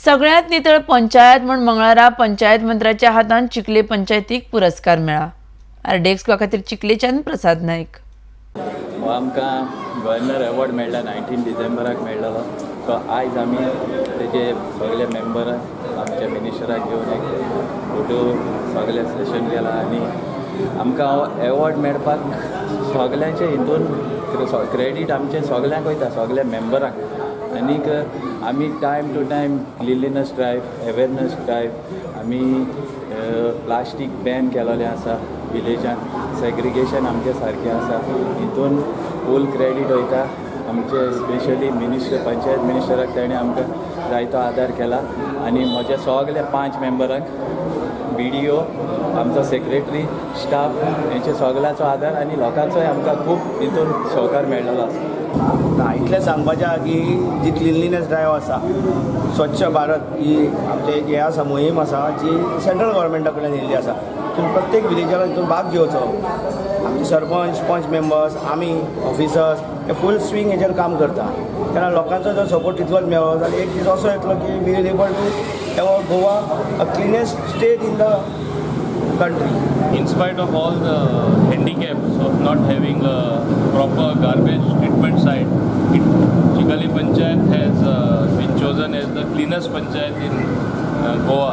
सगळ्यात नितळ पंचायत म्हूण मंगळारा पंचायत मंत्र्याच्या हातान चिखले पंचायतीक पुरस्कार मेळ्ळा। आरडेक्स खातीर चिखलेच्यान प्रसाद नायक। आमकां गव्हर्नर अवॉर्ड मेळ्ळा 19 डिसेंबराक मेळ्ळलो तो आयज आमी तेजे सगळे मेंबर आमच्या मिनिस्टराक घेवन एक फोटो सगळे सेशन केला आनी आमकां अवॉर्ड मेळपाक सगळ्यांचे हितून क्रेडीट आमचे सगळ्यांक वयता, सगळ्या मेंबरांक। आनीक आमी time to time cleanliness drive, awareness drive आमी प्लास्टीक बॅन केलेलें आसा विलेजान, सेग्रिगेशन आमचे सारकें आसा, हितून फूल क्रेडीट वयता आमचे स्पेशली मिनिस्टर पंचायत मिनिस्टराक ताणें आमकां जायतो आदार केला आनी म्हज्या सगळ्या 5 मेंबरांक BDO आमचो सेक्रेटरी स्टाफ हेंचे सगळ्याचो आदार आनी लोकांचोय आमकां खूब हितून सहकार मेळ्ळलो आसा। इतलें सांगपाचें आहा की जी क्लिनलीनेस ड्रायव्ह आसा, स्वच्छ भारत ही आमचे एक हें आसा, मोहीम आसा जी सेंट्रल गव्हर्मेंटा कडल्यान येयल्ली आसा। तितून प्रत्येक विलेजाक हितून भाग घेवचो। आमचे सरपंच पंच मेंबर्स आमी ऑफिसर्स हे फूल स्विंग हेचेर काम करता, तेन्ना लोकांचो जर सपोर्ट तितलोच मेळ्ळो जाल्यार एक दीस असो येतलो की we will able to Goa a cleanest state in the country. In spite of all the handicaps of not having a proper garbage treatment site, Chikhali Panchayat has been chosen as the cleanest panchayat in Goa,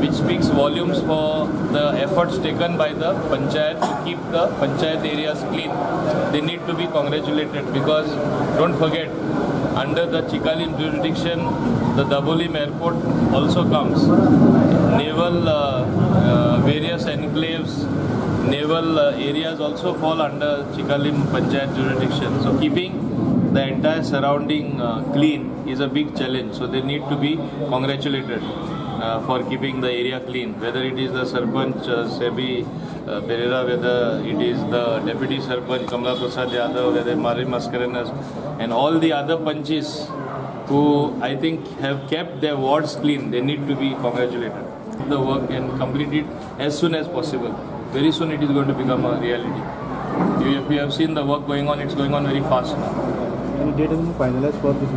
which speaks volumes for the efforts taken by the panchayat to keep the panchayat areas clean. They need to be congratulated because don't forget, under the Chikhali jurisdiction, the Dabolim airport also comes. Naval various enclaves, naval areas also fall under Chikhali Panchayat jurisdiction. So keeping the entire surrounding clean is a big challenge. So they need to be congratulated for keeping the area clean. Whether it is the Sarpanch Sebi Pereira, whether it is the Deputy Sarpanch Kamala Prasad Yadav, whether Mari Mascarenas and all the other panches who I think have kept their wards clean, they need to be congratulated. The work and complete it as soon as possible. Very soon it is going to become a reality. If you have seen the work going on, it's going on very fast now. Any date has been finalized for this?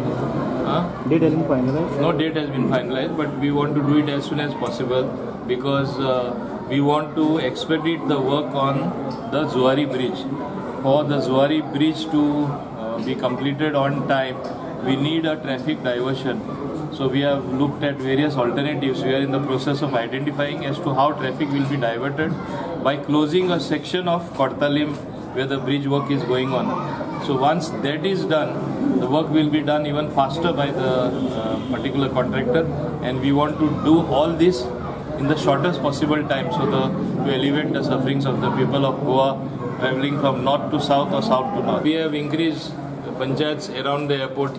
Date has been finalized? No date has been finalized, but we want to do it as soon as possible because we want to expedite the work on the Zuari Bridge. For the Zuari Bridge to be completed on time, we need a traffic diversion. So we have looked at various alternatives. We are in the process of identifying as to how traffic will be diverted by closing a section of Kortalim where the bridge work is going on. So once that is done, the work will be done even faster by the particular contractor, and we want to do all this in the shortest possible time to alleviate the sufferings of the people of Goa travelling from north to south or south to north. We have increased panchayats around the airport.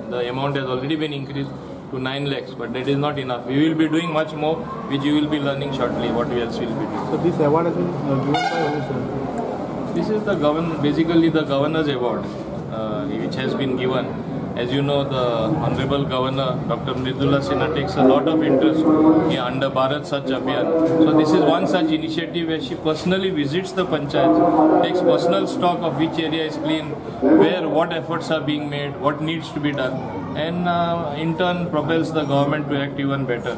The amount has already been increased to 9 lakhs, but that is not enough. We will be doing much more, which you will be learning shortly what else will be doing. So this award has been given by who, sir? This is basically the governor's award, which has been given. As you know, the Honorable Governor Dr. Mridula Sinha takes a lot of interest under Bharat Swachh Abhiyan. So this is one such initiative where she personally visits the panchayat, takes personal stock of which area is clean, what efforts are being made, what needs to be done, and in turn propels the government to act even better.